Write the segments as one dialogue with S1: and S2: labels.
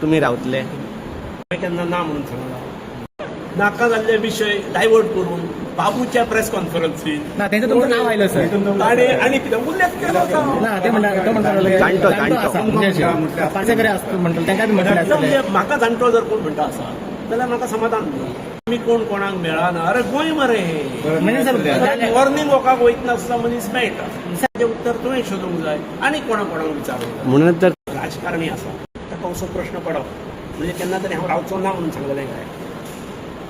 S1: तुम्ही रावतले?
S2: केन्ना ना म्हणून सांगला नाका जाल्ले विशय डायवर्ट करून बाबूच्या प्रेस कॉन्फरन्सीत
S3: ना त्यांचं तुमचं नाव आयलं सर
S2: आणि कितें उल्लेख केलो
S3: ना ते म्हणटा तो म्हणटा
S1: जाणटो.
S3: पार्सेकरे असतो म्हणतो तांकां म्हटलें आसतलें
S2: म्हणजे म्हाका जाणटो जर कोण म्हणटा आसा जाल्यार म्हाका समाधान न्ही आमी कोण कोणाक मेळना अरे गोंय मरे
S3: म्हणजे सर
S2: वॉर्निंग वॉकाक वयतना आसता मनीस मेळटा ताचें उत्तर तुवें सोदूंक जाय आनी कोणाक विचारूंक जाय.
S1: म्हणून तर
S2: राजकारणी आसा ताका असो प्रश्न पडप म्हणजे केन्ना तरी हांव रावचो ना म्हणून सांगलेलें काय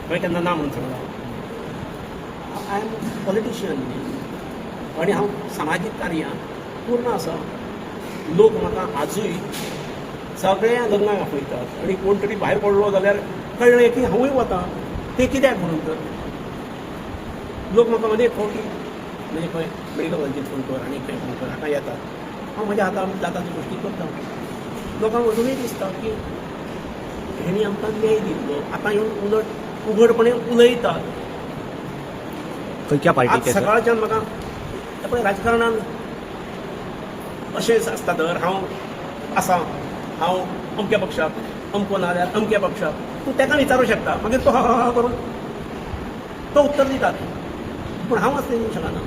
S2: खंय केन्ना ना म्हणून सांगला आय एम पॉलिटिशियन आनी हांव सामाजीक कार्यां पूर्ण आसा. लोक म्हाका आजूय सगळ्या लग्नाक आपयतात आनी कोण तरी भायर पडलो जाल्यार कळ्ळें की हांवूय वता ते कित्याक म्हणून तर लोक म्हाका मदीं फावटी म्हणजे खंय मेडिकल कॉलेजींत फोन कर आनी खंय फोन कर हाका येतात हांव म्हज्या हातान जाता त्यो गोश्टी करता. लोकांक अजुनूय दिसता की हेणी आमकां न्याय दितलो आतां येवन उलट उघडपणे उलयतात.
S1: खंयच्या
S2: आज
S1: पार्टीचे सर?
S2: सकाळच्यान म्हाका पळय राजकारणान अशेंच आसता तर हांव आसा हांव अमक्या पक्षाक अमको ना जाल्यार अमक्या पक्षाक तूं ताका विचारूं शकता मागीर तो हा करून तो उत्तर दितात पूण हांव असलें दिवंक शकना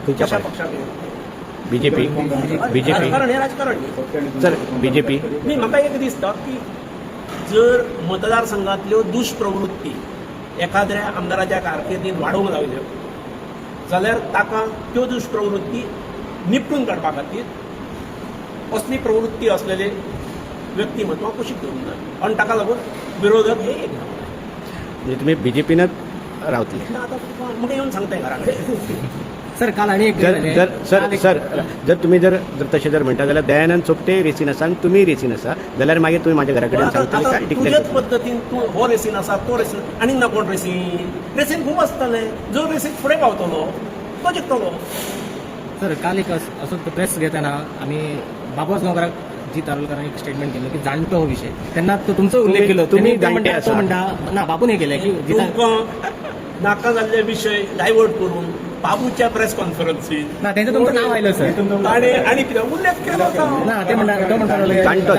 S1: खंयच्या
S2: कशा
S1: पार्टी?
S2: पक्षाक
S1: बीजेपी? बीजेपी
S2: राजकारण हें राजकारण न्ही.
S1: सर बीजेपी
S2: न्ही म्हाका एक दिसता की जर मतदारसंघातल्यो दुश्प्रवृत्ती एखाद्या आमदाराच्या कारकिर्दीत वाडोवंक लायल्यो जाल्यार ताका त्यो दुश्प्रवृत्ती निपटून काडपा खातीर असली प्रवृत्ती असलेले व्यक्तिमत्व कुशीक करूंक जाय आनी ताका लागून विरोधक हे एक
S1: म्हणजे तुम्ही बीजेपीनच रावतले?
S2: आतां म्हाका येवन सांगताय घरा कडेन
S3: सर काल आणि एक
S1: जर जर सर सर जर तुम्ही जर तशें जर म्हणटा जाल्यार दयानंद सोपटे रेसीन आसा आनी तुमी रेसीन आसा जाल्यार मागीर तुमी म्हाज्या घरा कडेन सांगतले काय डिक्लेअर
S2: तुजेच पद्दतीन तूं हो रेसीन आसा तो रेसीन आनी ना कोण रेसीन खूब आसतले जो रेसीन फुडें पावतलो तो जिखतलो.
S3: सर काल एक असो प्रेस घेताना आम्ही बाबूस गांवकाराक जी तारोलकरांनी एक स्टेटमेंट केलं की जाणटो हो विषय त्यांना तो तुमचा उल्लेख केलो
S1: तुम्ही
S3: त्यांनी
S1: जाणटे
S3: तो
S1: आसा.
S3: म्हणटा ना बाबून हे केलं की
S2: तुमकां नाका जाल्ले विशय डायवर्ट करून बाबूच्या प्रेस कॉन्फरन्सीत
S3: ना त्यांचं तुमचं नाव आयलं सर
S2: आणि कितें उल्लेख केलो
S3: ना ते म्हणटा तो म्हणटा
S1: जाणटो.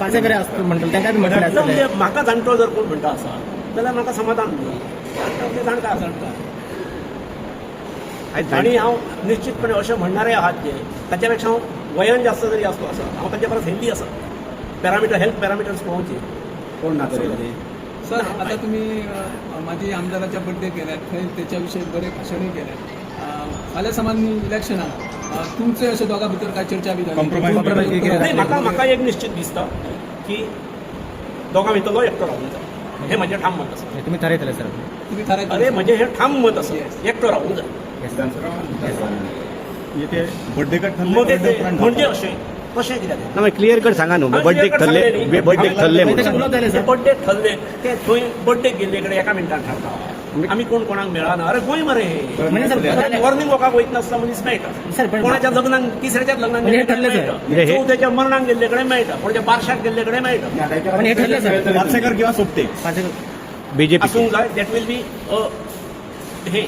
S3: पार्सेकरे असतो म्हणतो तांकां म्हटलें आसतलें
S2: म्हणजे म्हाका जाणटो जर कोण म्हणटा आसा जाल्यार म्हाका समाधान न्ही ते जाणटा आनी हांव निश्चितपणे अशें म्हणणारे आहात जे ताच्या पेक्षा हांव वयान जास्त जरी आसलो आसा हांव ताच्या परस हेल्दी आसा हेल्थ पॅरामिटर्स पळोवचे
S4: कोण ना तरी
S5: सर आता तुम्ही माजी आमदाराच्या बड्डे केल्यात थंय त्याच्याविषयी बरे भाशणूय केल्यात फाल्यां समान इलेक्शनाक तुमचे अशें दोगां भितर काय चर्चा बी
S2: नाही म्हाका एक निश्चित दिसता की दोगां भितरलो एकटो रावूंक जाय हें म्हजें ठाम मत आसा.
S3: तुम्ही ठरयतले सर
S5: तुम्ही थारायता
S2: अरे म्हजें हें ठाम मत आसा एकटो रावूंक जाय.
S4: येते बर्थडे कट
S2: मग म्हणजे अशें कशें कित्याक
S1: ना क्लियर कट सांगा न्हू बर्थडे थल्ले
S3: सर
S2: बड्डे ठरले ते थंय बड्डे गेल्ले कडेन एका मिनटान थारता आमी कोण कोणाक मेळना अरे गोंय मरे
S3: म्हणजे सर
S2: वॉर्निंग वॉकाक वयतना आसता मनीस मेळटा
S3: सर पण
S2: कोणाच्या लग्नाक तिसऱ्याच्याच लग्नाक
S3: म्हणजे
S2: गेल्ले कडेन
S3: ठरलें सर.
S2: मेळटा चवथ्याच्या मरणाक गेल्ले कडेन मेळटा कोणाच्या बारशाक गेल्ले कडेन मेळटा
S3: पण हे ठरलं सर
S4: पार्सेकर किंवा सोपटे
S3: पार्सेकर
S1: बीजेपी
S2: आसूंक जाय दॅट वील बी हे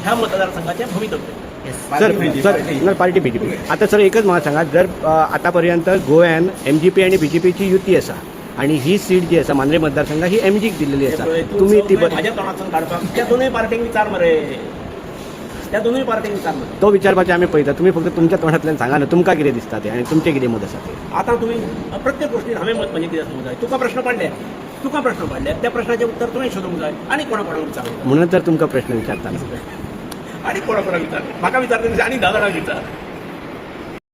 S2: ह्या मतदारसंघाचें भवितव्य.
S1: Sir party BJP. आता सर एकच म्हाका सांगात जर आतापर्यंत गोव्यान MGP आणि BJPची युती आसा आणि ही सीट जी आसा मांद्रे मतदारसंघात ही MGक दिलेली आसा तुम्ही ती
S2: माझ्या तोंडातून काडपाक त्या दोनूय पार्टींक विचार मरे त्या दोनूय पार्टींक विचार मरे
S1: तो विचारपाचें आमी पळयता तुम्ही फक्त तुमच्या तोंडांतल्यान सांगा ना तुमकां कितें दिसता तें आनी तुमचें कितें मत आसा तें.
S2: आतां तुमी प्रत्येक गोष्टीन हांवें मत म्हणजे कितें सांगूंक जाय तुका प्रश्न पडले त्या प्रश्नाचें उत्तर तुवें सोदूंक जाय आनी कोणाक विचारूंक
S1: म्हणून तर तुमकां प्रश्न विचारता
S2: आनी कोणाक विचार म्हाका विचारता आनी 10 जाणांक विचार